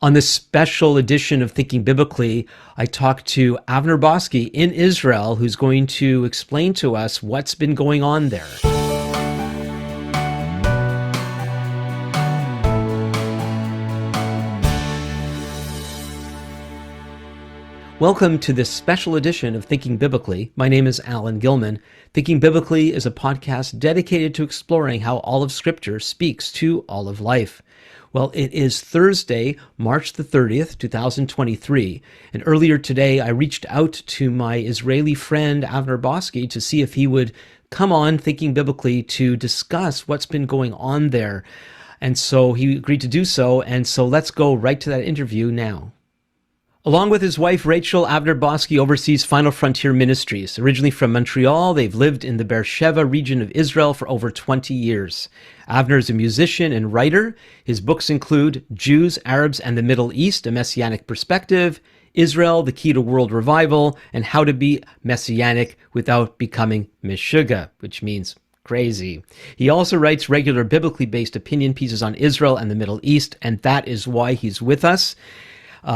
On this special edition of Thinking Biblically, I talked to Avner Boskey in Israel, who's going to explain to us what's been going on there. Welcome to this special edition of Thinking Biblically. My name is Alan Gilman. Thinking Biblically is a podcast dedicated to exploring how all of Scripture speaks to all of life. Well, it is Thursday, March the 30th, 2023, and earlier today I reached out to my Israeli friend Avner Boskey to see if he would come on Thinking Biblically to discuss what's been going on there. And so he agreed to do so, and so let's go right to that interview now. Along with his wife, Rachel, Avner Boskey oversees Final Frontier Ministries. Originally from Montreal, they've lived in the Beersheba region of Israel for over 20 years. Avner is a musician and writer. His books include Jews, Arabs, and the Middle East, A Messianic Perspective, Israel, The Key to World Revival, and How to Be Messianic Without Becoming Meshuggah, which means crazy. He also writes regular biblically based opinion pieces on Israel and the Middle East, and that is why he's with us.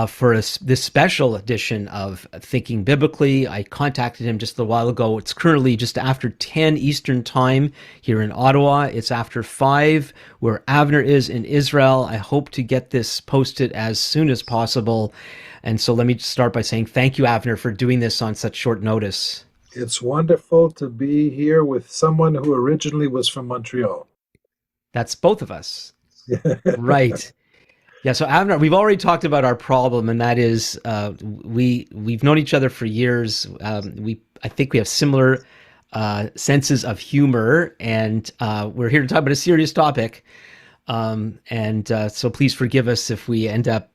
For this special edition of Thinking Biblically. I contacted him just a while ago. It's currently just after 10 Eastern Time here in Ottawa. It's after 5 where Avner is in Israel. I hope to get this posted as soon as possible. And so let me start by saying thank you, Avner, for doing this on such short notice. It's wonderful to be here with someone who originally was from Montreal. That's both of us. Right. Yeah, so Avner, we've already talked about our problem, and that is we've known each other for years. I think we have similar senses of humor, and we're here to talk about a serious topic. So please forgive us if we end up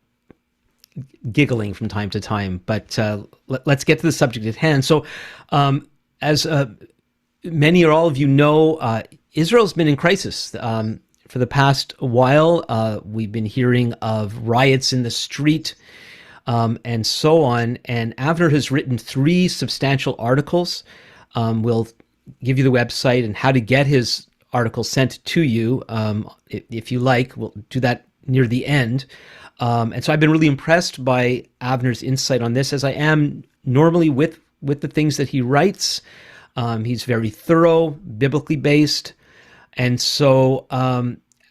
giggling from time to time. But let's get to the subject at hand. So, as many or all of you know, Israel's been in crisis. For the past while, we've been hearing of riots in the street and so on. And Avner has written 3 substantial articles. We'll give you the website and how to get his article sent to you if you like. We'll do that near the end. And so I've been really impressed by Avner's insight on this, as I am normally with the things that he writes. He's very thorough, biblically based. And so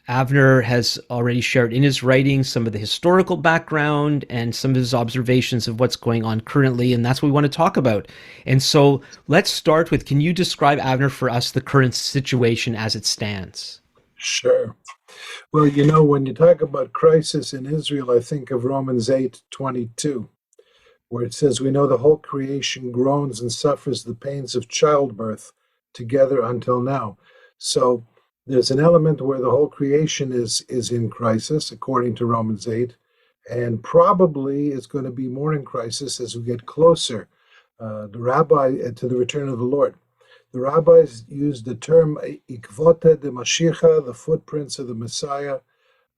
Avner has already shared in his writing some of the historical background and some of his observations of what's going on currently, and that's what we want to talk about. And so let's start with, can you describe, Avner, for us the current situation as it stands? Sure. Well, you know, when you talk about crisis in Israel, I think of Romans 8:22, where it says, "We know the whole creation groans and suffers the pains of childbirth together until now." So there's an element where the whole creation is in crisis, according to Romans 8, and probably is going to be more in crisis as we get closer to the return of the Lord. The rabbis used the term ikvote de Mashiach, the footprints of the Messiah,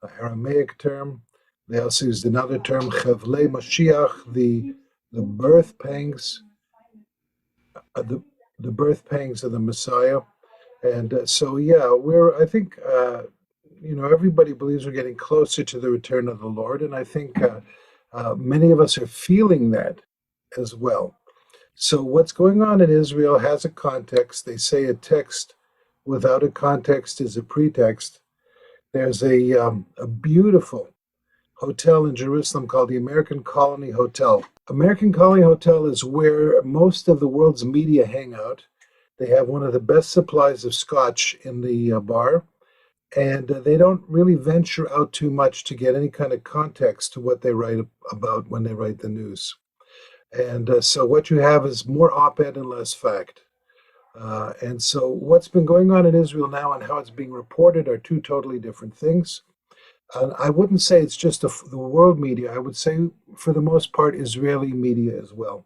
a Aramaic term. They also used another term, chavlei Mashiach, the birth pangs, the birth pangs of the Messiah. And I think, everybody believes we're getting closer to the return of the Lord. And I think many of us are feeling that as well. So what's going on in Israel has a context. They say a text without a context is a pretext. There's a beautiful hotel in Jerusalem called the American Colony Hotel. American Colony Hotel is where most of the world's media hang out. They have one of the best supplies of scotch in the bar, and they don't really venture out too much to get any kind of context to what they write about when they write the news. And so what you have is more op-ed and less fact. And so what's been going on in Israel now and how it's being reported are 2 totally different things. And I wouldn't say it's just the world media. I would say, for the most part, Israeli media as well.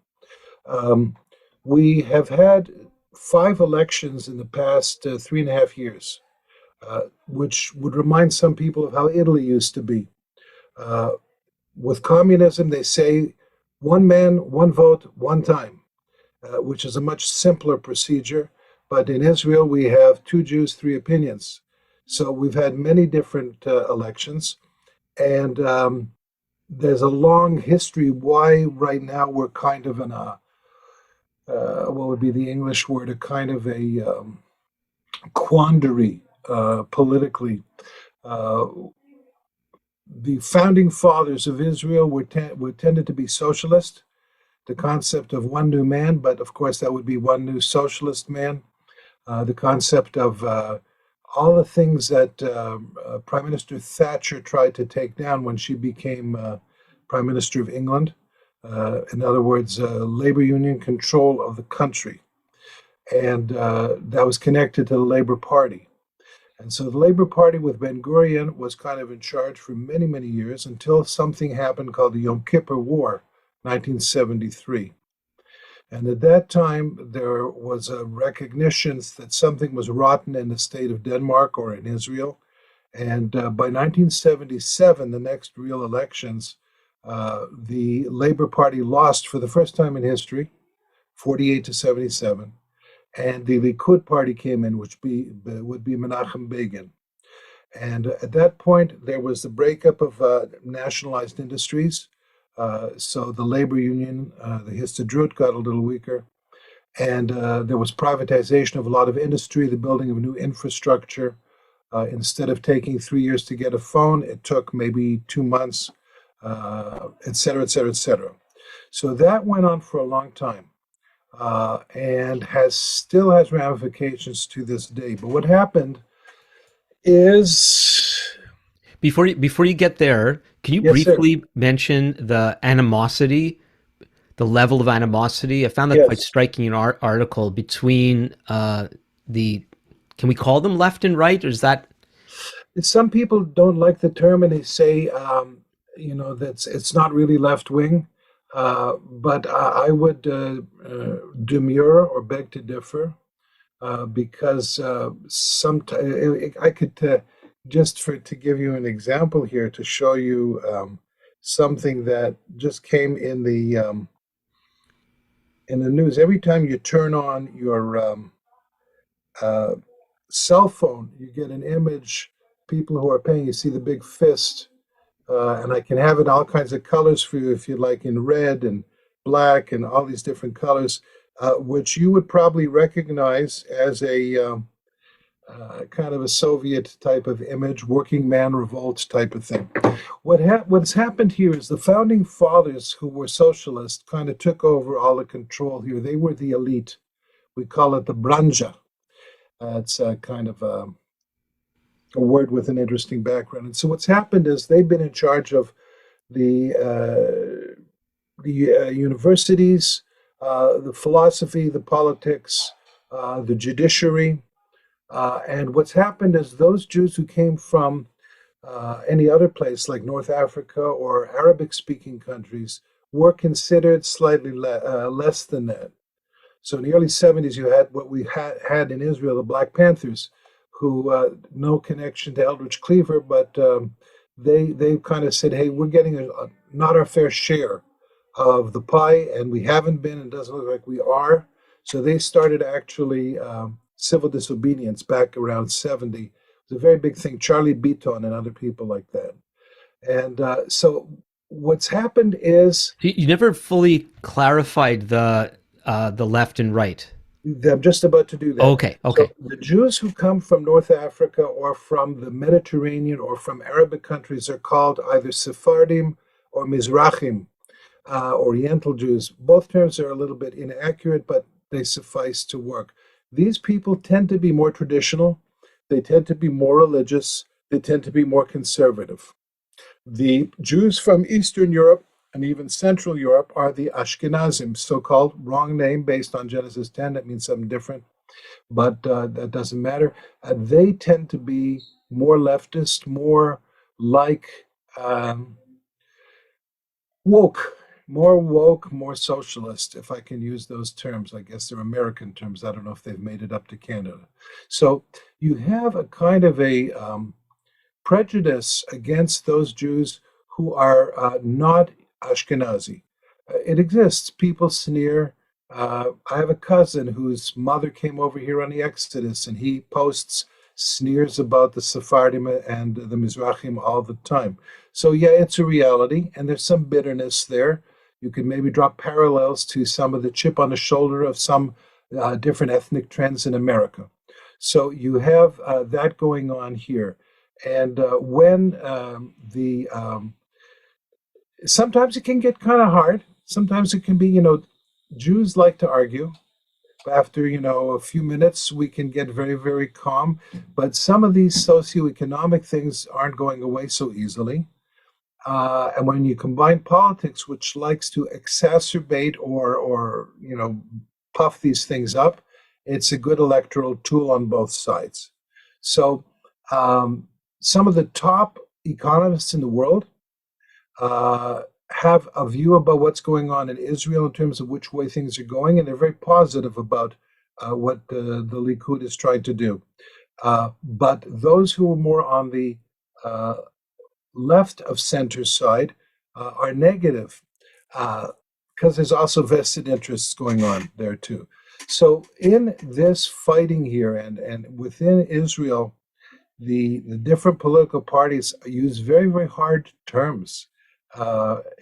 We have had 5 elections in the past 3.5 years, which would remind some people of how Italy used to be. With communism, they say 1 man, 1 vote, 1 time, which is a much simpler procedure. But in Israel, we have 2 Jews, 3 opinions. So we've had many different elections. And there's a long history why right now we're kind of in a what would be the English word, a kind of a quandary politically. Uh, the founding fathers of Israel were tended to be socialist. The concept of one new man, but of course that would be one new socialist man. The concept of all the things that Prime Minister Thatcher tried to take down when she became Prime Minister of England. In other words, labor union control of the country. And that was connected to the Labor Party. And so the Labor Party with ben-gurion was kind of in charge for many, many years until something happened called the Yom Kippur War, 1973. And at that time, there was a recognition that something was rotten in the state of Denmark or in Israel. And by 1977, the next real elections, the Labor Party lost for the first time in history, 48 to 77. And the Likud party came in, which would be Menachem Begin. And at that point, there was the breakup of nationalized industries. So the labor union, the Histadrut, got a little weaker. And there was privatization of a lot of industry, the building of new infrastructure. Instead of taking 3 years to get a phone, it took maybe 2 months, et cetera, et cetera, et cetera. So that went on for a long time. And has still has ramifications to this day. But what happened is, Before you get there, can you yes, sir. briefly mention the animosity, the level of animosity? I found that quite Yes. striking in our article between the, can we call them left and right, or is that Some people don't like the term, and they say, that it's not really left wing. But I would demur or beg to differ because sometimes I could just for to give you an example here to show you something that just came in the news. Every time you turn on your uh, cell phone, you get an image. People who are paying, you see the big fist, and I can have it all kinds of colors for you if you like, in red and black and all these different colors, which you would probably recognize as a kind of a Soviet type of image, working man revolts type of thing. What's happened here is the founding fathers, who were socialists, kind of took over all the control here. They were the elite. We call it the branja. It's kind of a word with an interesting background. And so what's happened is they've been in charge of the universities, the philosophy, the politics, the judiciary. And what's happened is those Jews who came from any other place like North Africa or Arabic speaking countries were considered slightly less than that. So in the early 70s, you had what we had in Israel, the Black Panthers, who no connection to Eldridge Cleaver, but they kind of said, hey, we're getting not our fair share of the pie, and we haven't been, and doesn't look like we are. So they started actually civil disobedience back around 70. It was a very big thing. Charlie Beaton and other people like that. And so what's happened is you never fully clarified the left and right? I'm just about to do that. Okay, So okay. the Jews who come from North Africa or from the Mediterranean or from Arabic countries are called either Sephardim or Mizrahim, Oriental Jews. Both terms are a little bit inaccurate, but they suffice to work. These people tend to be more traditional. They tend to be more religious. They tend to be more conservative. The Jews from Eastern Europe and even Central Europe are the Ashkenazim, so-called, wrong name based on Genesis 10. That means something different, but that doesn't matter. They tend to be more leftist, more like um, woke, more socialist, if I can use those terms. I guess they're American terms. I don't know if they've made it up to Canada. So you have a kind of a prejudice against those Jews who are not Ashkenazi. It exists. People sneer. I have a cousin whose mother came over here on the Exodus, and he posts sneers about the Sephardim and the Mizrahim all the time. So yeah, it's a reality, and there's some bitterness there. You can maybe draw parallels to some of the chip on the shoulder of some different ethnic trends in America. So you have that going on here, and when the sometimes it can get kind of hard. Sometimes it can be, Jews like to argue. After, a few minutes, we can get very, very calm. But some of these socioeconomic things aren't going away so easily. And when you combine politics, which likes to exacerbate or puff these things up, it's a good electoral tool on both sides. So um, some of the top economists in the world uh, have a view about what's going on in Israel in terms of which way things are going, and they're very positive about what the Likud is trying to do. But those who are more on the uh, left of center side are negative because there's also vested interests going on there too. So in this fighting here and within Israel, the different political parties use very, very hard terms.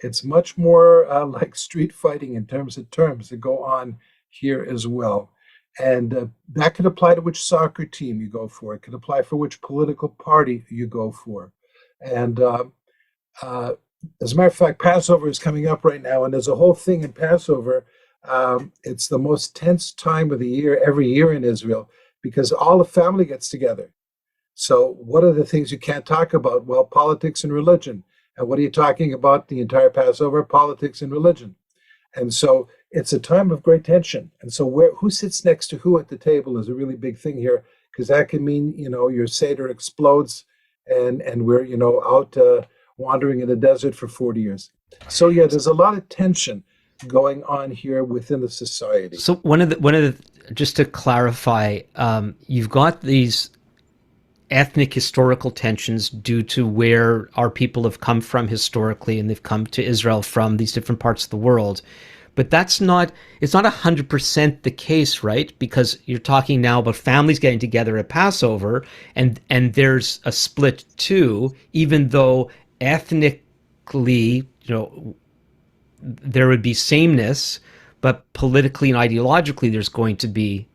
It's much more like street fighting in terms of terms that go on here as well. And that could apply to which soccer team you go for. It could apply for which political party you go for. And uh, as a matter of fact, Passover is coming up right now, and there's a whole thing in Passover. It's the most tense time of the year every year in Israel because all the family gets together. So, what are the things you can't talk about? Well, politics and religion. And what are you talking about the entire Passover? Politics and religion. And so it's a time of great tension. And so who sits next to who at the table is a really big thing here, because that can mean, your Seder explodes and we're, out wandering in the desert for 40 years. So yeah, there's a lot of tension going on here within the society. So just to clarify, you've got these ethnic historical tensions due to where our people have come from historically, and they've come to Israel from these different parts of the world. But it's not 100% the case, right? Because you're talking now about families getting together at Passover, and there's a split too, even though ethnically, there would be sameness, but politically and ideologically, there's going to be.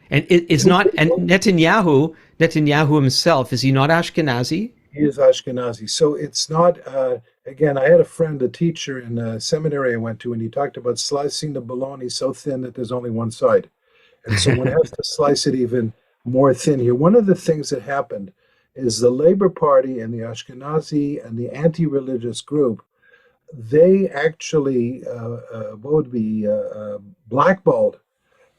And it is not. And Netanyahu himself, is he not Ashkenazi? He is Ashkenazi. So it's not, again, I had a friend, a teacher in a seminary I went to, and he talked about slicing the bologna so thin that there's only one side. And so one has to slice it even more thin here. One of the things that happened is the Labor Party and the Ashkenazi and the anti-religious group, they actually, blackballed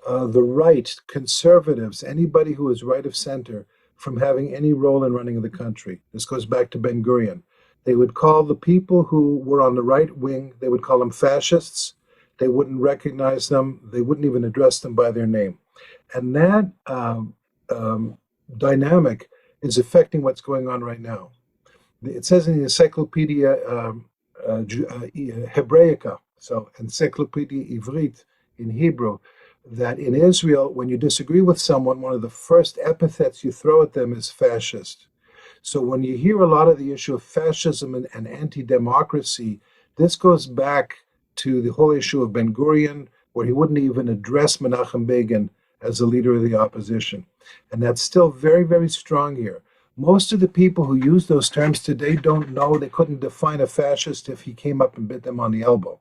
the right, conservatives, anybody who is right of center, from having any role in running the country. This goes back to ben-gurion. They would call the people who were on the right wing, they would call them fascists. They wouldn't recognize them. They wouldn't even address them by their name. And that dynamic is affecting what's going on right now. It says in the Encyclopedia Hebraica, so Encyclopedia Ivrit in Hebrew, that in Israel, when you disagree with someone, one of the first epithets you throw at them is fascist. So when you hear a lot of the issue of fascism and anti-democracy, this goes back to the whole issue of ben-gurion, where he wouldn't even address Menachem Begin as the leader of the opposition. And that's still very, very strong here. Most of the people who use those terms today don't know. They couldn't define a fascist if he came up and bit them on the elbow.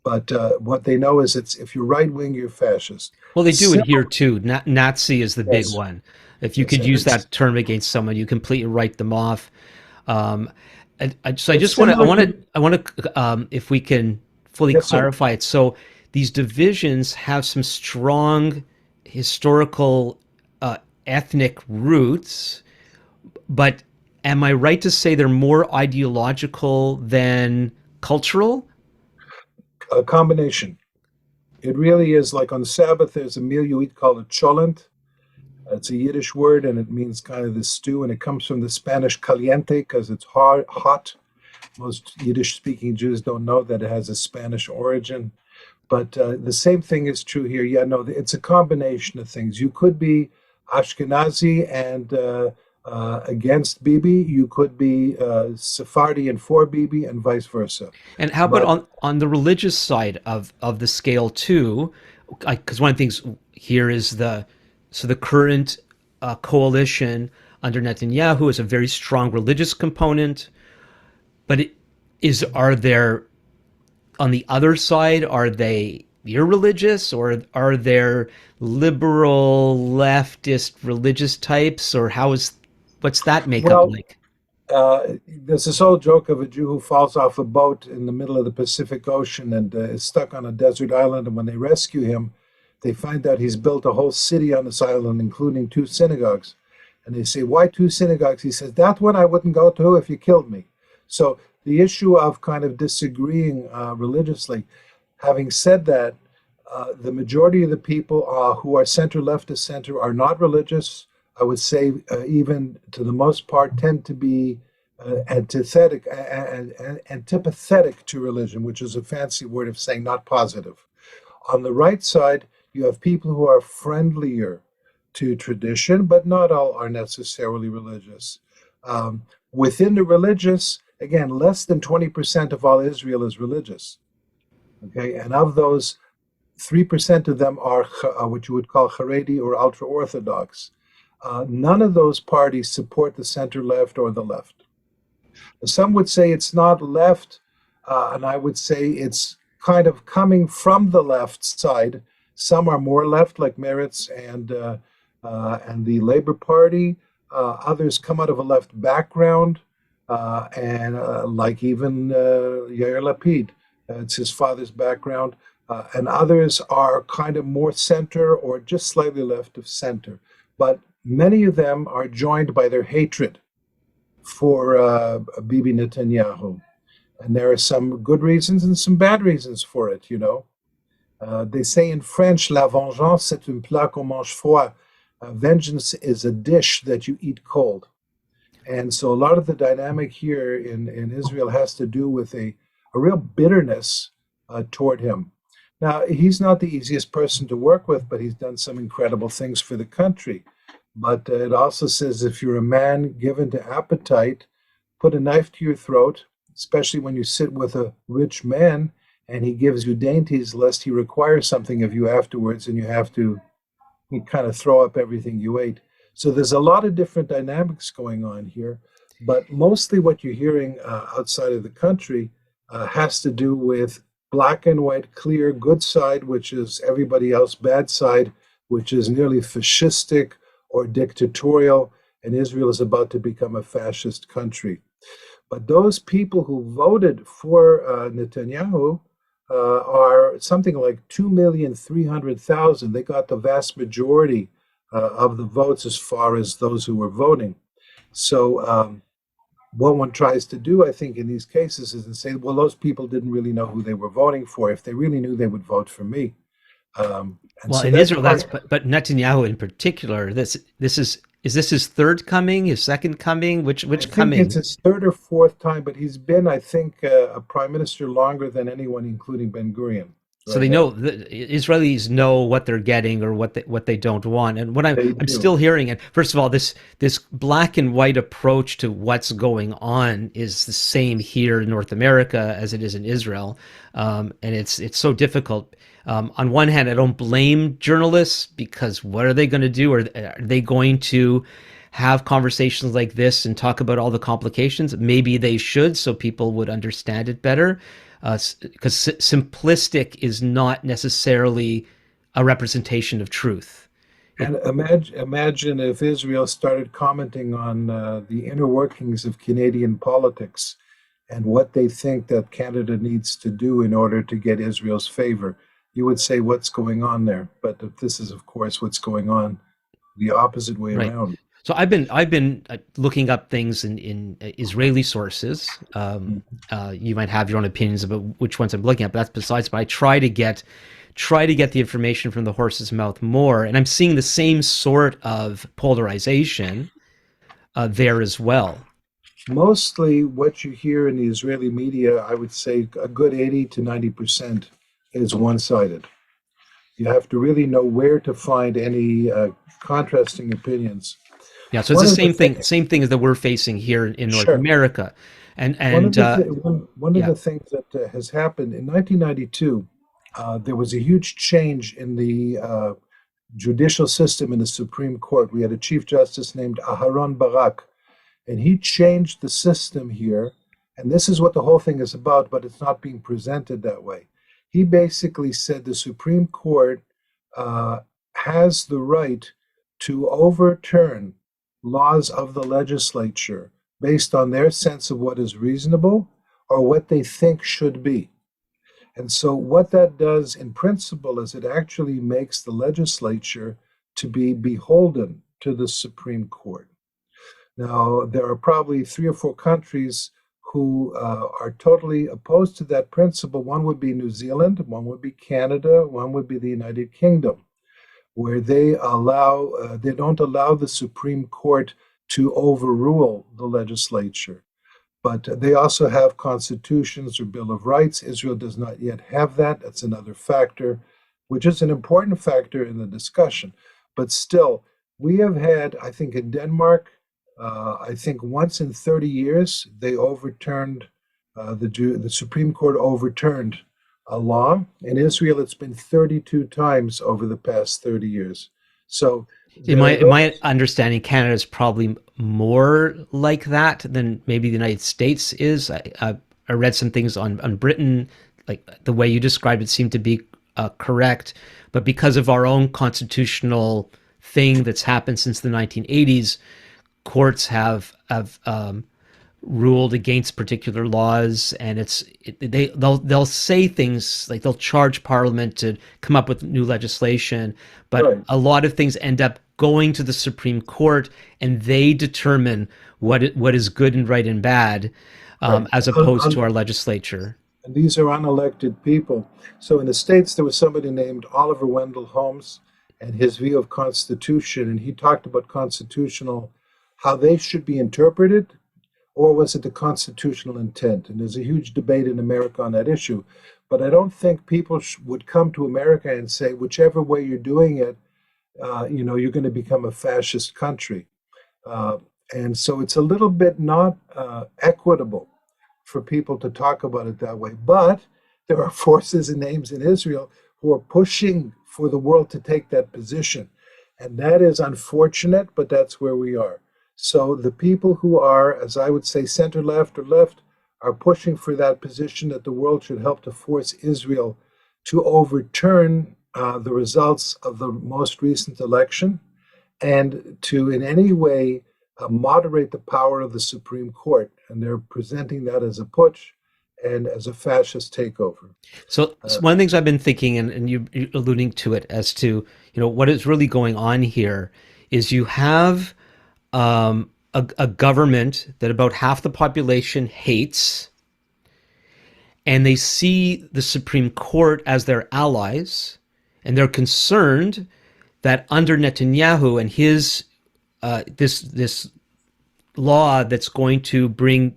But what they know is it's if you're right wing, you're fascist. Well, they do it So, here too. Nazi is the big yes, one. If you yes, could and use that term against someone, you completely write them off. Um, so I it's just want to, similar to if we can fully yes, sir. clarify it. So these divisions have some strong historical, ethnic roots, but am I right to say they're more ideological than cultural? A combination. It really is like on Sabbath. There's a meal you eat called a cholent. It's a Yiddish word, and it means kind of the stew, and it comes from the Spanish caliente because it's hot. Hot. Most Yiddish-speaking Jews don't know that it has a Spanish origin. But the same thing is true here. Yeah, no, it's a combination of things. You could be Ashkenazi and against Bibi, you could be Sephardi and for Bibi, and vice versa. And how about But on the religious side of the scale too? Because one of the things here is the current coalition under Netanyahu is a very strong religious component, but are there on the other side, are they irreligious, or are there liberal leftist religious types, or what's that makeup well, like? there's this old joke of a Jew who falls off a boat in the middle of the Pacific Ocean and is stuck on a desert island. And when they rescue him, they find out he's built a whole city on this island, including two synagogues. And they say, "Why two synagogues?" He says, "That one I wouldn't go to if you killed me." So the issue of kind of disagreeing religiously. Having said that, the majority of the people who are center left to center are not religious. I would say, even to the most part, tend to be antipathetic to religion, which is a fancy word of saying not positive. On the right side, you have people who are friendlier to tradition, but not all are necessarily religious. Within the religious, again, less than 20% of all Israel is religious. Okay, and of those, 3% of them are what you would call Haredi or ultra Orthodox. None of those parties support the center left or the left. Some would say it's not left, and I would say it's kind of coming from the left side. Some are more left, like Meretz and the Labor Party. Others come out of a left background, and like even Yair Lapid, it's his father's background. And others are kind of more center or just slightly left of center. But many of them are joined by their hatred for Bibi Netanyahu. And there are some good reasons and some bad reasons for it, you know. They say in French, la vengeance, c'est un plat qu'on mange froid. Vengeance is a dish that you eat cold. And so a lot of the dynamic here in Israel has to do with a real bitterness toward him. Now, he's not the easiest person to work with, but he's done some incredible things for the country. But it also says if you're a man given to appetite, put a knife to your throat, especially when you sit with a rich man and he gives you dainties, lest he requires something of you afterwards and you have to kind of throw up everything you ate. So there's a lot of different dynamics going on here, but mostly what you're hearing outside of the country has to do with black and white, clear, good side, which is everybody else, bad side, which is nearly fascistic or dictatorial, and Israel is about to become a fascist country. But those people who voted for Netanyahu are something like 2,300,000. They got the vast majority of the votes as far as those who were voting. So what one tries to do, I think, in these cases is to say, well, those people didn't really know who they were voting for. If they really knew, they would vote for me. And Well, so in that's Israel, part. but Netanyahu in particular. This is this his third coming, his second coming? I Which think it's coming? his third or fourth time, but he's been, I think, a prime minister longer than anyone, including Ben-Gurion, So right they know now. the Israelis know what they're getting or what they don't want. And what They I'm do. still hearing, and first of all, this black and white approach to what's going on is the same here in North America as it is in Israel, and it's so difficult. On one hand, I don't blame journalists because what are they going to do? Are they going to have conversations like this and talk about all the complications? Maybe they should, so people would understand it better. Because simplistic is not necessarily a representation of truth. And It imagine if Israel started commenting on the inner workings of Canadian politics and what they think that Canada needs to do in order to get Israel's favor. You would say, what's going on there? But this is, of course, what's going on the opposite way right. around. So I've been looking up things in Israeli sources. You might have your own opinions about which ones I'm looking at, but that's besides. But I try to get the information from the horse's mouth more, and I'm seeing the same sort of polarization there as well. Mostly what you hear in the Israeli media, I would say a good 80 to 90% is one sided. You have to really know where to find any contrasting opinions. Yeah, so it's the One of the same thing. things, Same thing as that we're facing here in North sure. America, One of and the one of yeah, the things that has happened in 1992, there was a huge change in the judicial system in the Supreme Court. We had a Chief Justice named Aharon Barak, and he changed the system here. And this is what the whole thing is about, but it's not being presented that way. He basically said the Supreme Court uh, has the right to overturn laws of the legislature based on their sense of what is reasonable or what they think should be. And so, what that does in principle is it actually makes the legislature to be beholden to the Supreme Court. Now, there are probably 3 or 4 countries who are totally opposed to that principle. One would be New Zealand, one would be Canada, one would be the United Kingdom, where they don't allow the Supreme Court to overrule the legislature. But they also have constitutions or Bill of Rights. Israel does not yet have that. That's another factor, which is an important factor in the discussion. But still, we have had, I think, in Denmark, I think once in 30 years, they overturned, the Supreme Court overturned a law. In Israel, it's been 32 times over the past 30 years. So there are in those. my understanding, Canada is probably more like that than maybe the United States is. I read some things on Britain, like the way you described it seemed to be correct, but because of our own constitutional thing that's happened since the 1980s, courts have ruled against particular laws, and they'll say things like they'll charge Parliament to come up with new legislation, but Right. a lot of things end up going to the Supreme Court, and they determine what is good and right and bad, Right. as opposed to our legislature. And these are unelected people. So in the States, there was somebody named Oliver Wendell Holmes and his view of Constitution, and he talked about constitutional, how they should be interpreted, or was it the constitutional intent? And there's a huge debate in America on that issue. But I don't think people would come to America and say, whichever way you're doing it, you're going to become a fascist country. Uh, and so it's a little bit not equitable for people to talk about it that way. But there are forces and names in Israel who are pushing for the world to take that position. And that is unfortunate, but that's where we are. So the people who are, as I would say, center left or left, are pushing for that position that the world should help to force Israel to overturn the results of the most recent election and to, in any way, moderate the power of the Supreme Court. And they're presenting that as a putsch and as a fascist takeover. So one of the things I've been thinking, and you're alluding to it, as to what is really going on here, is you have a government that about half the population hates, and they see the Supreme Court as their allies, and they're concerned that under Netanyahu and his this law that's going to bring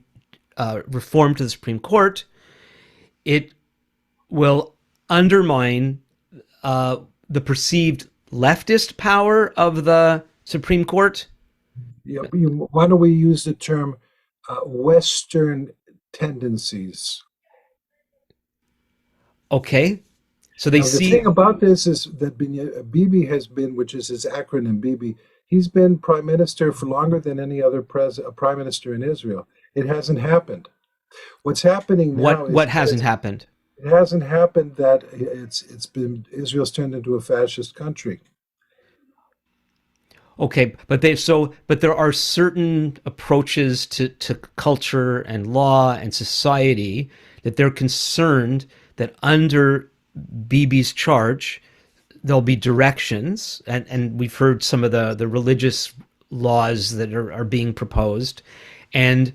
reform to the Supreme Court, it will undermine the perceived leftist power of the Supreme Court. Yeah, why don't we use the term Western tendencies? Okay, so they Now, the thing see about this is that Bibi has been, which is his acronym Bibi, he's been prime minister for longer than any other prime minister in Israel. It hasn't happened. What's happening now is what hasn't happened. it hasn't happened that it's been Israel's turned into a fascist country. Okay, but there are certain approaches to culture and law and society that they're concerned that under Bibi's charge there'll be directions, and we've heard some of the religious laws that are being proposed, and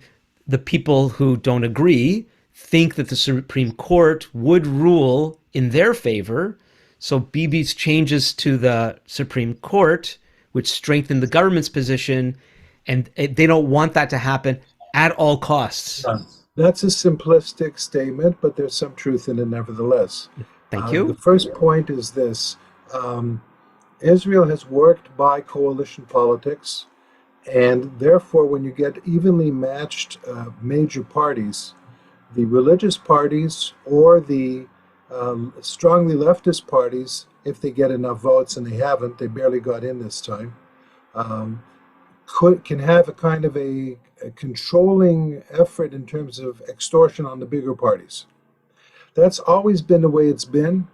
the people who don't agree think that the Supreme Court would rule in their favor. So Bibi's changes to the Supreme Court, which strengthen the government's position, and they don't want that to happen at all costs. Yeah. That's a simplistic statement, but there's some truth in it nevertheless. Thank The you. first point is this. Israel has worked by coalition politics. And therefore, when you get evenly matched major parties, the religious parties or the strongly leftist parties, if they get enough votes, and they haven't, they barely got in this time, um, can have a kind of a controlling effort in terms of extortion on the bigger parties. That's always been the way it's been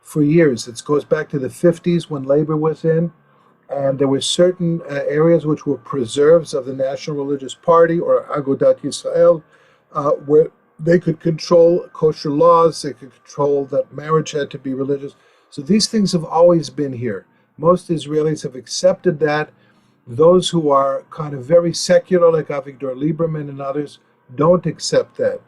for years. It goes back to the 50s when labor was in, and there were certain areas which were preserves of the National Religious Party or Agudat Yisrael, where they could control kosher laws, they could control that marriage had to be religious. So these things have always been here. Most Israelis have accepted that. Those who are kind of very secular, like Avigdor Lieberman and others, don't accept that.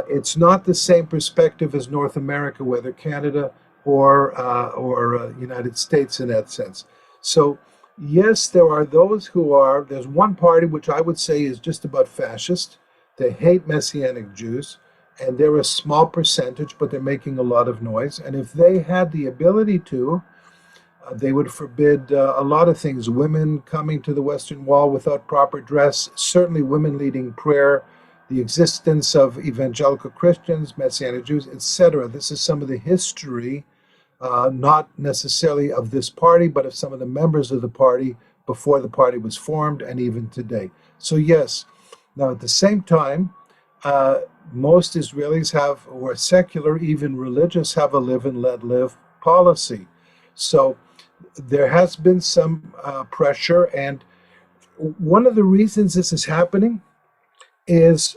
It's not the same perspective as North America, whether Canada or United States in that sense. So yes, there are those who are. There's one party which I would say is just about fascist. They hate Messianic Jews, and they're a small percentage, but they're making a lot of noise. And if they had the ability to, they would forbid a lot of things. Women coming to the Western Wall without proper dress, certainly women leading prayer, the existence of evangelical Christians, Messianic Jews, etc. This is some of the history, not necessarily of this party, but of some of the members of the party before the party was formed and even today. So, yes. Now, at the same time, most Israelis have, who are secular, even religious, have a live and let live policy. So, there has been some pressure, and one of the reasons this is happening is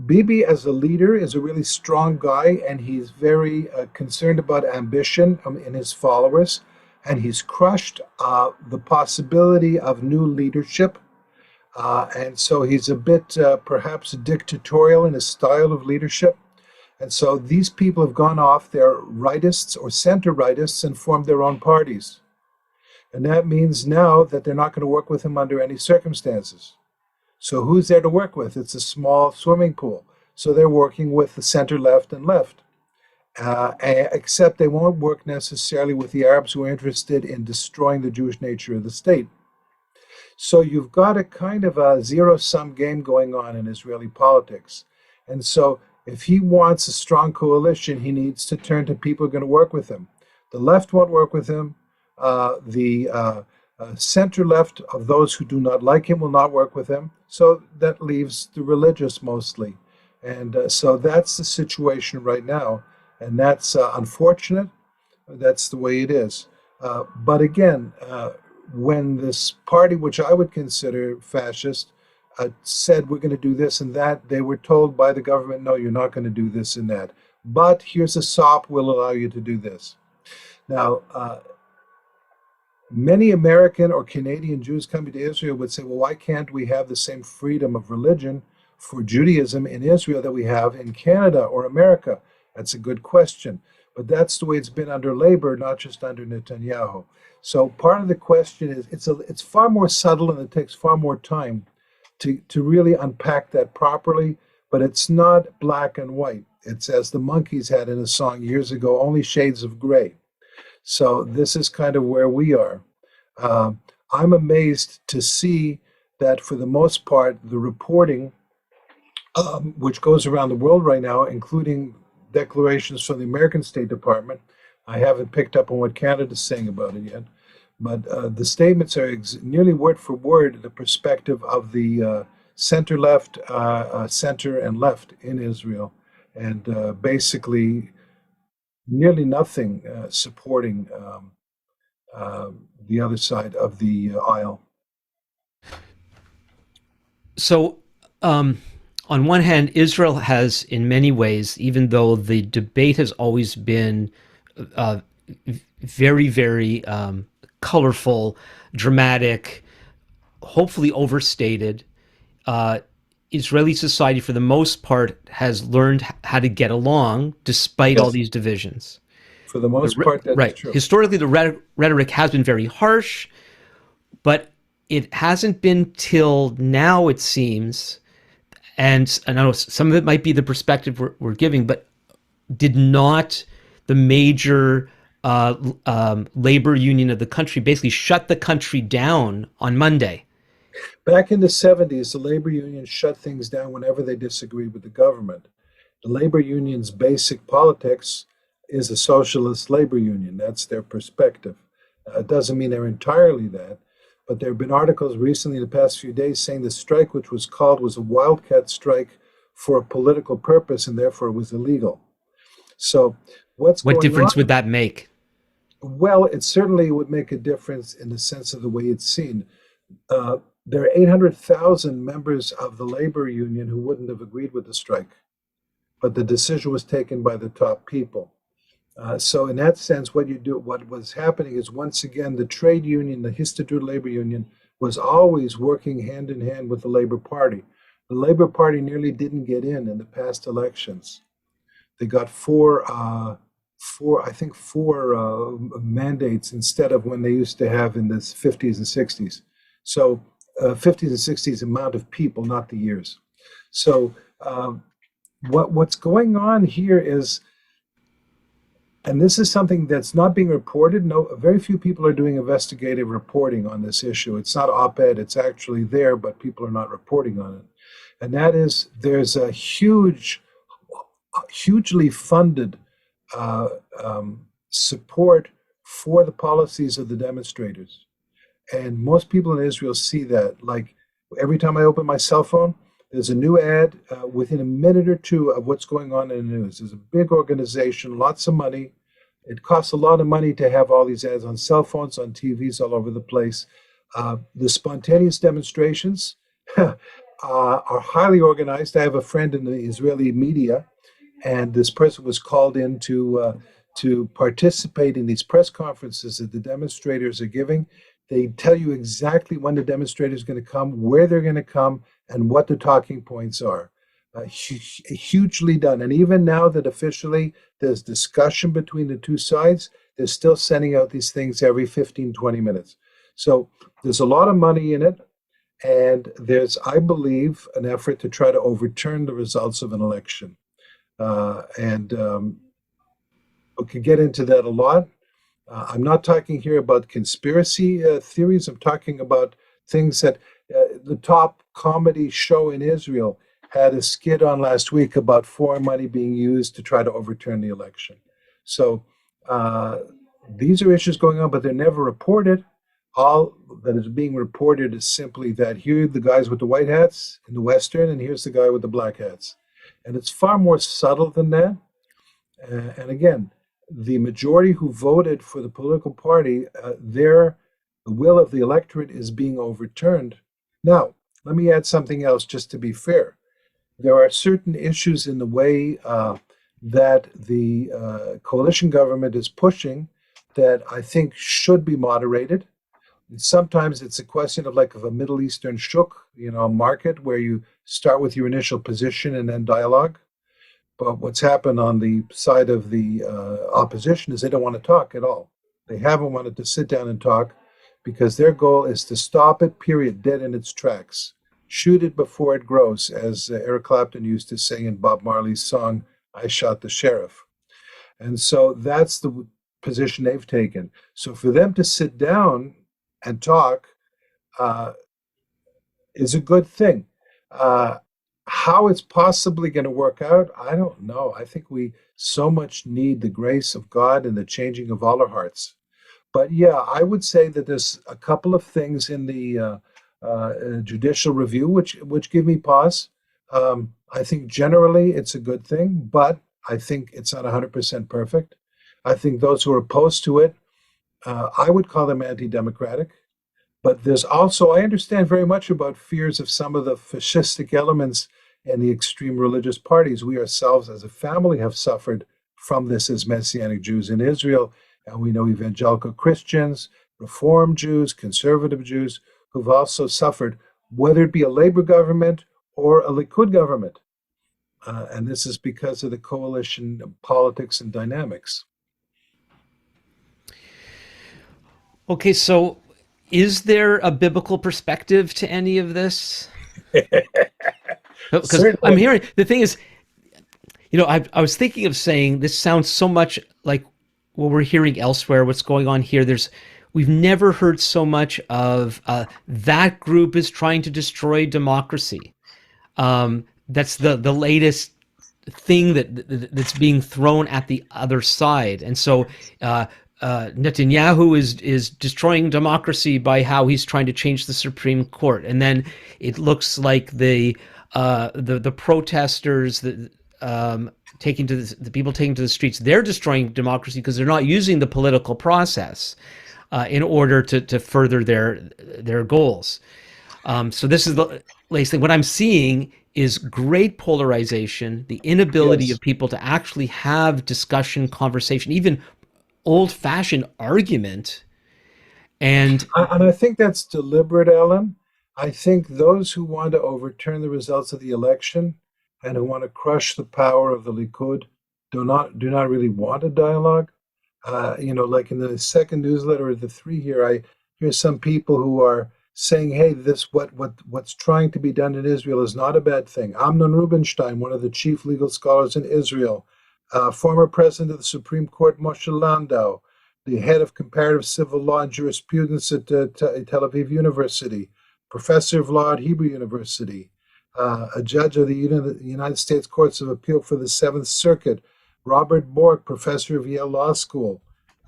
Bibi, as a leader, is a really strong guy, and he's very concerned about ambition in his followers, and he's crushed the possibility of new leadership. And so he's a bit perhaps dictatorial in his style of leadership. And so these people have gone off, they're rightists or center rightists, and formed their own parties. And that means now that they're not going to work with him under any circumstances. So who's there to work with? It's a small swimming pool. So they're working with the center left and left. Except they won't work necessarily with the Arabs who are interested in destroying the Jewish nature of the state. So you've got a kind of a zero-sum game going on in Israeli politics. And so if he wants a strong coalition, he needs to turn to people who are going to work with him. The left won't work with him. The center left of those who do not like him will not work with him. So that leaves the religious mostly. And so that's the situation right now. And that's unfortunate. That's the way it is. But again, when this party, which I would consider fascist, said we're going to do this and that, they were told by the government, no, you're not going to do this and that. But here's a SOP, we'll allow you to do this. Now, many American or Canadian Jews coming to Israel would say, well, why can't we have the same freedom of religion for Judaism in Israel that we have in Canada or America? That's a good question. But that's the way it's been under Labor, not just under Netanyahu. So part of the question is it's far more subtle and it takes far more time to really unpack that properly, but it's not black and white. It's, as the Monkees had in a song years ago, only shades of gray. So this is kind of where we are. I'm amazed to see that for the most part, the reporting, which goes around the world right now, including declarations from the American State Department. I haven't picked up on what Canada's saying about it yet, but the statements are nearly word for word the perspective of the center left, center and left in Israel, and basically nearly nothing supporting the other side of the aisle. So, on one hand, Israel has, in many ways, even though the debate has always been uh, very, very colorful, dramatic, hopefully overstated, uh, Israeli society, for the most part, has learned how to get along despite all Yes, these divisions. for the most part, that's Right. true. Historically, the rhetoric has been very harsh, but it hasn't been till now, it seems, and I know some of it might be the perspective we're giving, but did not the major labor union of the country basically shut the country down on Monday Back in the 70s, the labor unions shut things down whenever they disagreed with the government. The labor union's basic politics is a socialist labor union. That's their perspective. It doesn't mean they're entirely that, but there have been articles recently in the past few days saying the strike, which was called, was a wildcat strike for a political purpose and therefore it was illegal. So, what's What going on? difference would that make? Well, it certainly would make a difference in the sense of the way it's seen. Uh, there are 800,000 members of the labor union who wouldn't have agreed with the strike, but the decision was taken by the top people. So in that sense, what was happening is once again the trade union, the Histadrut labor union, was always working hand in hand with the Labor Party. The Labor Party nearly didn't get in the past elections. They got four mandates instead of when they used to have in the 50s and 60s. So 50s and 60s amount of people, not the years. So what's going on here is, and this is something that's not being reported. No, very few people are doing investigative reporting on this issue. It's not op-ed, it's actually there, but people are not reporting on it. And that is, there's a hugely funded uh, support for the policies of the demonstrators. And most people in Israel see that. Like every time I open my cell phone, there's a new ad within a minute or two of what's going on in the news. There's a big organization, lots of money. It costs a lot of money to have all these ads on cell phones, on TVs all over the place. The spontaneous demonstrations are highly organized. I have a friend in the Israeli media, and this person was called in to participate in these press conferences that the demonstrators are giving. They tell you exactly when the demonstrators are going to come, where they're going to come, and what the talking points are. Hugely done. And even now that officially there's discussion between the two sides, they're still sending out these things every 15, 20 minutes. So there's a lot of money in it. And there's, I believe, an effort to try to overturn the results of an election. And we could get into that a lot. I'm not talking here about conspiracy theories. I'm talking about things that the top comedy show in Israel had a skit on last week about foreign money being used to try to overturn the election. So these are issues going on, but they're never reported. All that is being reported is simply that here are the guys with the white hats in the Western, and here's the guy with the black hats. And it's far more subtle than that. And again, the majority who voted for the political party, the will of the electorate is being overturned. Now, let me add something else just to be fair. There are certain issues in the way that the coalition government is pushing that I think should be moderated. And sometimes it's a question of like of a Middle Eastern shuk, a market where you start with your initial position and then dialogue. But what's happened on the side of the opposition is they don't want to talk at all. They haven't wanted to sit down and talk because their goal is to stop it, period, dead in its tracks. Shoot it before it grows, as Eric Clapton used to say in Bob Marley's song, I Shot the Sheriff. And so that's the position they've taken. So for them to sit down and talk uh, is a good thing. Uh, how it's possibly going to work out, I don't know. I think we so much need the grace of God and the changing of all our hearts. But yeah, I would say that there's a couple of things in the judicial review which give me pause. I think generally it's a good thing, but I think it's not 100% perfect. I think those who are opposed to it, I would call them anti-democratic. But there's also, I understand very much about fears of some of the fascistic elements and the extreme religious parties. We ourselves as a family have suffered from this as Messianic Jews in Israel. And we know evangelical Christians, Reform Jews, conservative Jews who've also suffered, whether it be a Labor government or a Likud government. And this is because of the coalition politics and dynamics. Okay, so is there a biblical perspective to any of this? Because I'm Certainly. hearing, the thing is, I was thinking of saying this sounds so much like what we're hearing elsewhere, what's going on here. we've never heard so much of that group is trying to destroy democracy. That's the latest thing that's being thrown at the other side, and so uh, Netanyahu is destroying democracy by how he's trying to change the Supreme Court, and then it looks like the protesters, taking to the people taking to the streets, they're destroying democracy because they're not using the political process in order to further their goals. So this is the latest thing. What I'm seeing is great polarization, the inability of Yes. people to actually have discussion, conversation, even old-fashioned argument. And And I think that's deliberate, Ellen. I think those who want to overturn the results of the election and who want to crush the power of the Likud do not really want a dialogue. Like in the second newsletter of the three here, I hear some people who are saying, "Hey, this what's trying to be done in Israel is not a bad thing." Amnon Rubinstein, one of the chief legal scholars in Israel, former president of the Supreme Court Moshe Landau, the head of comparative civil law and jurisprudence at Tel Aviv University, professor of law at Hebrew University, a judge of the United States Courts of Appeal for the Seventh Circuit, Robert Bork, professor of Yale Law School,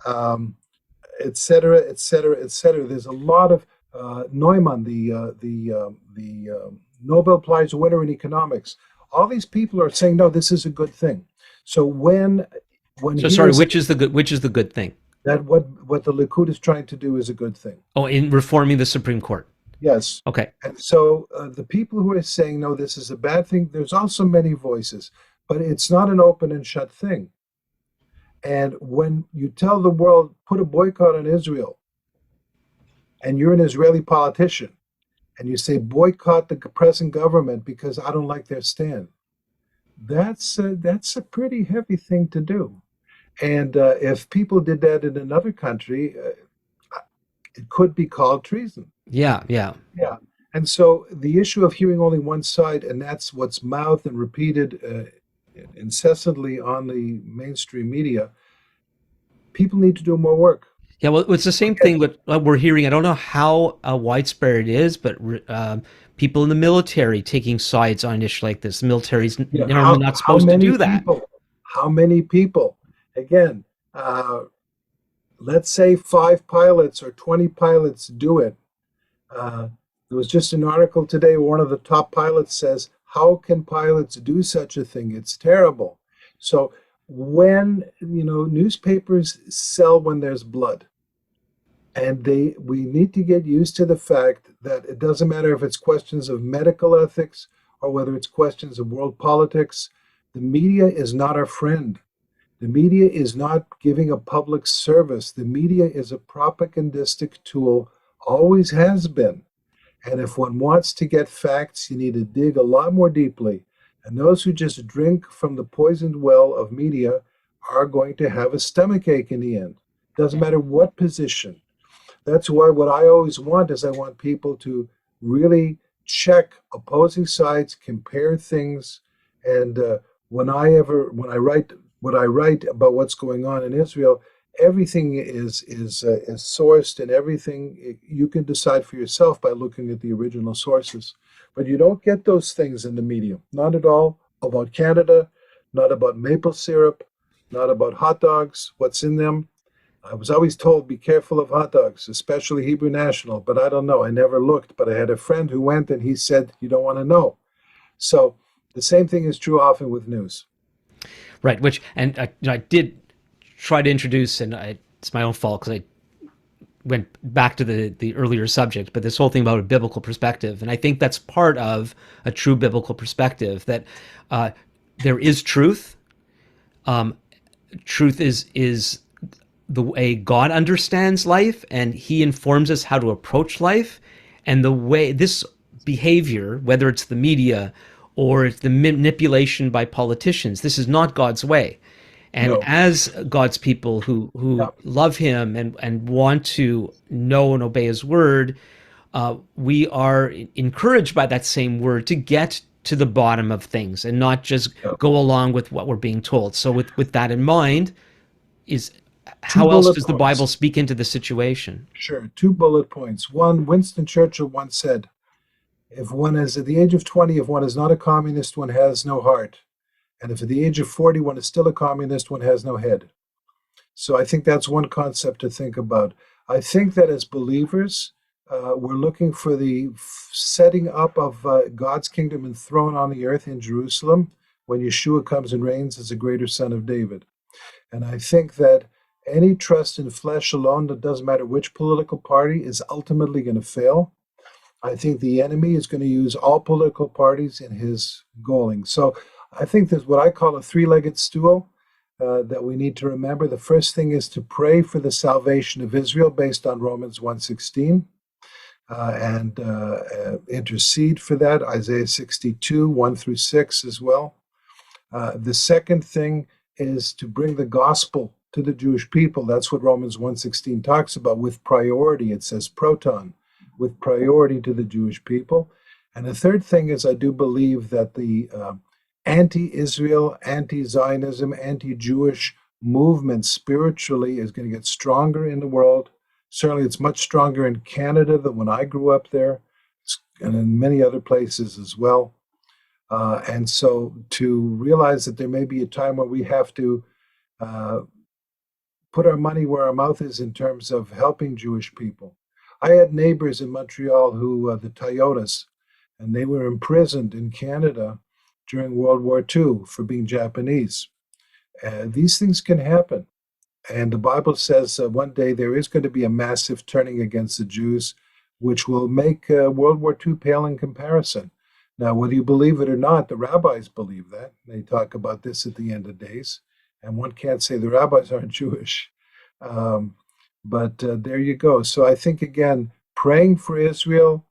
um, et cetera, et cetera, et cetera. There's a lot of Neumann, the Nobel Prize winner in economics. All these people are saying, no, this is a good thing. So when so, he sorry, was which is the good thing? that what the Likud is trying to do is a good thing. Oh, in reforming the Supreme Court. Yes. Okay. And so the people who are saying, no, this is a bad thing, there's also many voices, but it's not an open and shut thing. And when you tell the world, put a boycott on Israel, and you're an Israeli politician, and you say, boycott the present government because I don't like their stand, that's a pretty heavy thing to do. And if people did that in another country, it could be called treason. Yeah, yeah. Yeah. And so the issue of hearing only one side, and that's what's mouthed and repeated incessantly on the mainstream media, people need to do more work. Yeah, well, it's the same thing that we're hearing. I don't know how widespread it is, but people in the military taking sides on issues like this. The military's Yeah. normally not How supposed to many do that. people? How many people? Again, let's say 5 pilots or 20 pilots do it. Uh, there was just an article today where one of the top pilots says, how can pilots do such a thing? It's terrible. So when, newspapers sell when there's blood. And we need to get used to the fact that it doesn't matter if it's questions of medical ethics or whether it's questions of world politics. The media is not our friend. The media is not giving a public service. The media is a propagandistic tool, always has been. And if one wants to get facts, you need to dig a lot more deeply. And those who just drink from the poisoned well of media are going to have a stomach ache in the end. Doesn't matter what position. That's why what I always want is I want people to really check opposing sides, compare things, and when I write what I write about what's going on in Israel, everything is sourced, and everything you can decide for yourself by looking at the original sources. But you don't get those things in the media, not at all about Canada, not about maple syrup, not about hot dogs, what's in them. I was always told, be careful of hot dogs, especially Hebrew National, but I don't know. I never looked, but I had a friend who went and he said, you don't want to know. So the same thing is true often with news. Right, which, and I did try to introduce, and it's my own fault because I went back to the earlier subject, but this whole thing about a biblical perspective, and I think that's part of a true biblical perspective, that there is truth. Truth is the way God understands life, and He informs us how to approach life, and the way this behavior, whether it's the media or it's the manipulation by politicians, this is not God's way. And No. as God's people who Yeah. love Him and want to know and obey His word, we are encouraged by that same word to get to the bottom of things and not just Yeah. go along with what we're being told. So with that in mind, is Two how else bullet does the Bible points. speak into the situation? Sure, two bullet points. One, Winston Churchill once said, if one is at the age of 20, if one is not a communist, one has no heart. And if at the age of 40, one is still a communist, one has no head. So I think that's one concept to think about. I think that as believers, we're looking for the setting up of God's kingdom and throne on the earth in Jerusalem when Yeshua comes and reigns as a greater son of David. And I think that any trust in flesh alone, that doesn't matter which political party, is ultimately going to fail. I think the enemy is going to use all political parties in his goaling. So I think there's what I call a three-legged stool that we need to remember. The first thing is to pray for the salvation of Israel based on Romans 1:16 and intercede for that, Isaiah 62, 1 through 6 as well. The second thing is to bring the gospel to the Jewish people. That's what Romans 1:16 talks about, with priority. It says proton, with priority to the Jewish people. And the third thing is I do believe that the anti-Israel, anti-Zionism, anti-Jewish movement spiritually is going to get stronger in the world. Certainly it's much stronger in Canada than when I grew up there, and in many other places as well. And so to realize that there may be a time where we have to uh, put our money where our mouth is in terms of helping Jewish people. I had neighbors in Montreal who, the Toyotas, and they were imprisoned in Canada during World War II for being Japanese. These things can happen. And the Bible says one day there is going to be a massive turning against the Jews, which will make World War II pale in comparison. Now, whether you believe it or not, the rabbis believe that. They talk about this at the end of days. And one can't say the rabbis aren't Jewish. Um, but there you go. So I think, again, praying for Israel,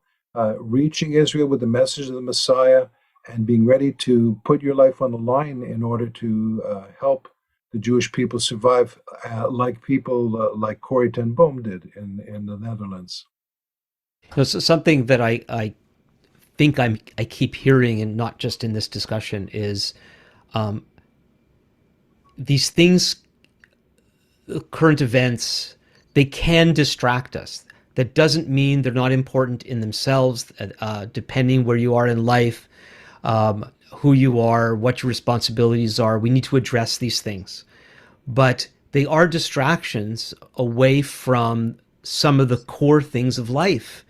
reaching Israel with the message of the Messiah, and being ready to put your life on the line in order to help the Jewish people survive, like people like Corrie ten Boom did in the Netherlands. So something that I think I keep hearing, and not just in this discussion, is um, these things, current events, they can distract us. That doesn't mean they're not important in themselves, depending where you are in life, who you are, what your responsibilities are. We need to address these things. But they are distractions away from some of the core things of life.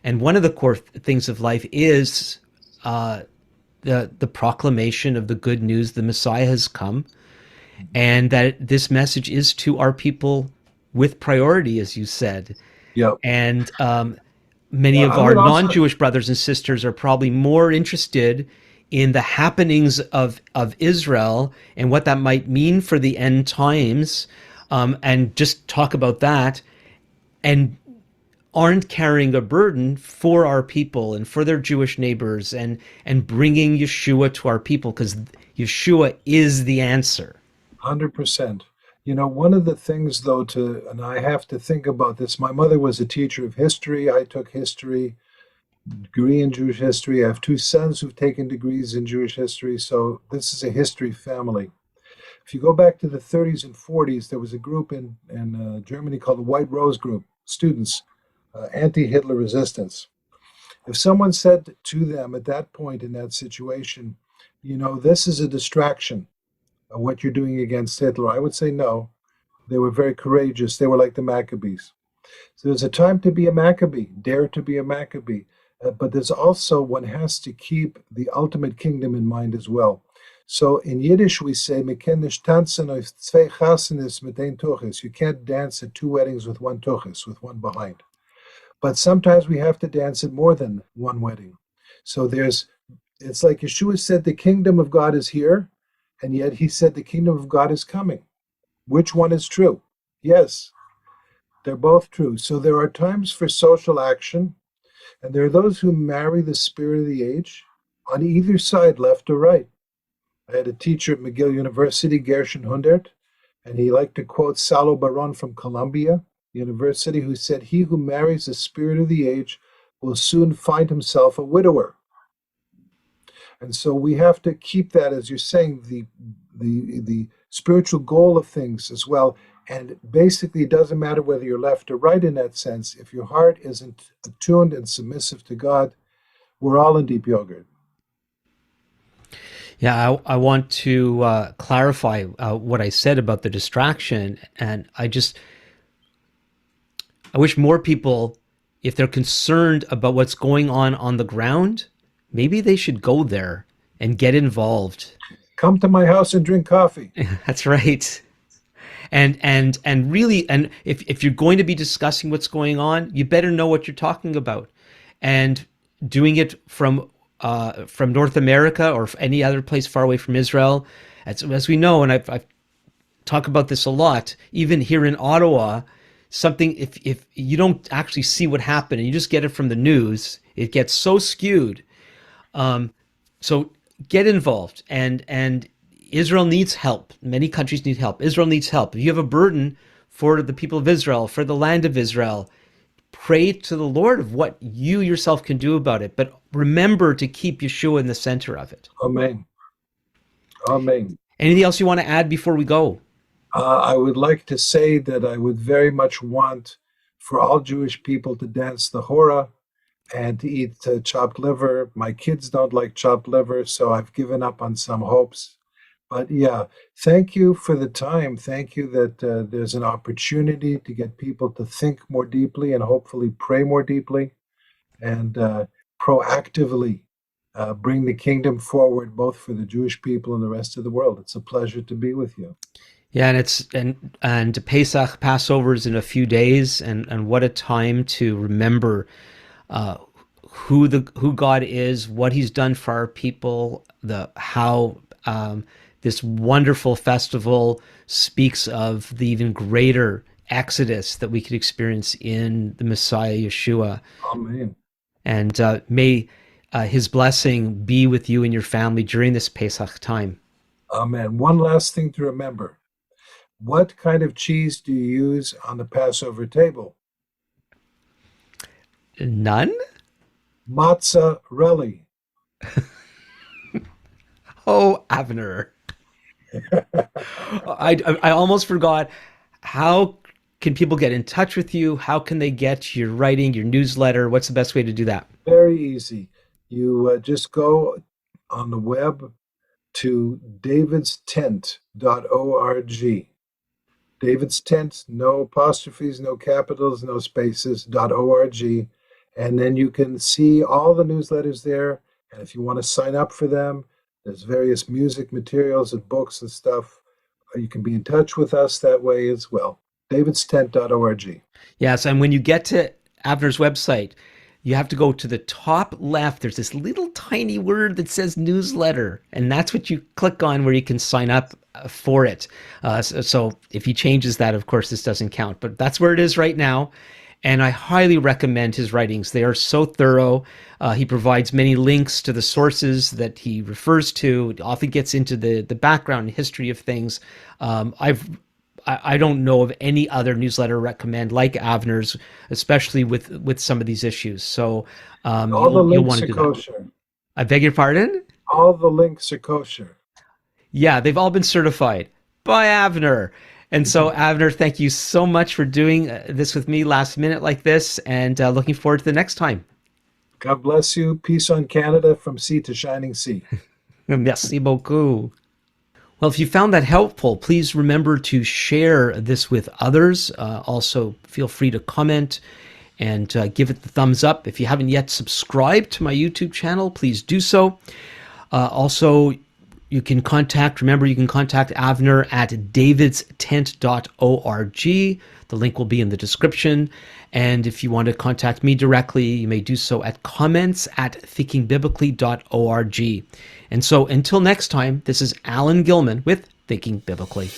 And one of the core things of life is the proclamation of the good news the Messiah has come, and that this message is to our people with priority, as you said. Yep. And many Yeah, of I our would also. non-Jewish brothers and sisters are probably more interested in the happenings of Israel and what that might mean for the end times, and just talk about that, and aren't carrying a burden for our people and for their Jewish neighbors, and bringing Yeshua to our people, because Yeshua is the answer. 100%. One of the things, though, and I have to think about this. My mother was a teacher of history. I took history, degree in Jewish history. I have two sons who've taken degrees in Jewish history. So this is a history family. If you go back to the 30s and 40s, there was a group in Germany called the White Rose Group, students, anti-Hitler resistance. If someone said to them at that point in that situation, this is a distraction of what you're doing against Hitler, I would say no. They were very courageous. They were like the Maccabees. So there's a time to be a Maccabee, dare to be a Maccabee. But there's also, one has to keep the ultimate kingdom in mind as well. So in Yiddish, we say, "Me ken nicht tanzen auf zwei chasanis mit ein tuchis." You can't dance at two weddings with one tuchis, with one behind. But sometimes we have to dance at more than one wedding. So it's like Yeshua said, the kingdom of God is here, and yet he said the kingdom of God is coming. Which one is true? Yes, they're both true. So there are times for social action, and there are those who marry the spirit of the age on either side, left or right. I had a teacher at McGill University, Gershon Hundert, and he liked to quote Salo Baron from Columbia University, who said, "He who marries the spirit of the age will soon find himself a widower." And so we have to keep that, as you're saying, the spiritual goal of things as well. And basically, it doesn't matter whether you're left or right in that sense. If your heart isn't attuned and submissive to God, we're all in deep yogurt. Yeah, I want to clarify what I said about the distraction. And I wish more people, if they're concerned about what's going on the ground, maybe they should go there and get involved. Come to my house and drink coffee. That's right. And really, and if you're going to be discussing what's going on, you better know what you're talking about. And doing it from North America or any other place far away from Israel, as we know, and I've talked about this a lot, even here in Ottawa, something, if you don't actually see what happened and you just get it from the news, it gets so skewed. So get involved, and Israel needs help. Many countries need help. Israel needs help. If you have a burden for the people of Israel, for the land of Israel, pray to the Lord of what you yourself can do about it. But remember to keep Yeshua in the center of it. Amen. Amen. Anything else you want to add before we go? I would like to say that I would very much want for all Jewish people to dance the hora and to eat chopped liver. My kids don't like chopped liver, so I've given up on some hopes. But yeah, thank you for the time. Thank you that there's an opportunity to get people to think more deeply and hopefully pray more deeply and proactively bring the kingdom forward, both for the Jewish people and the rest of the world. It's a pleasure to be with you. Yeah, and Pesach, Passover is in a few days, and what a time to remember uh, who God is, what He's done for our people, the how this wonderful festival speaks of the even greater exodus that we could experience in the Messiah Yeshua. Amen. And may His blessing be with you and your family during this Pesach time. Amen. One last thing to remember. What kind of cheese do you use on the Passover table? None? Mozzarella. Oh, Avner. I almost forgot. How can people get in touch with you? How can they get your writing, your newsletter? What's the best way to do that? Very easy. You just go on the web to davidstent.org. David's Tent, no apostrophes, no capitals, no spaces, .org. And then you can see all the newsletters there. And if you want to sign up for them, there's various music materials and books and stuff. You can be in touch with us that way as well. davidstent.org. Yes, and when you get to Avner's website, you have to go to the top left. There's this little tiny word that says newsletter, and that's what you click on where you can sign up for it. So if he changes that, of course, this doesn't count, but that's where it is right now. And I highly recommend his writings. They are so thorough. He provides many links to the sources that he refers to. It often gets into the background and history of things. I don't know of any other newsletter recommend like Avner's, especially with some of these issues. So All the you'll want links to are do that. kosher. I beg your pardon? All the links are kosher. Yeah, they've all been certified by Avner. And so, Avner, thank you so much for doing this with me last minute like this, and looking forward to the next time. God bless you. Peace on Canada from sea to shining sea. Merci beaucoup. Well, if you found that helpful, please remember to share this with others. Also, feel free to comment and give it the thumbs up. If you haven't yet subscribed to my YouTube channel, please do so. Also, you can contact Avner at davidstent.org. The link will be in the description. And if you want to contact me directly, you may do so at comments@thinkingbiblically.org. And so until next time, this is Alan Gilman with Thinking Biblically.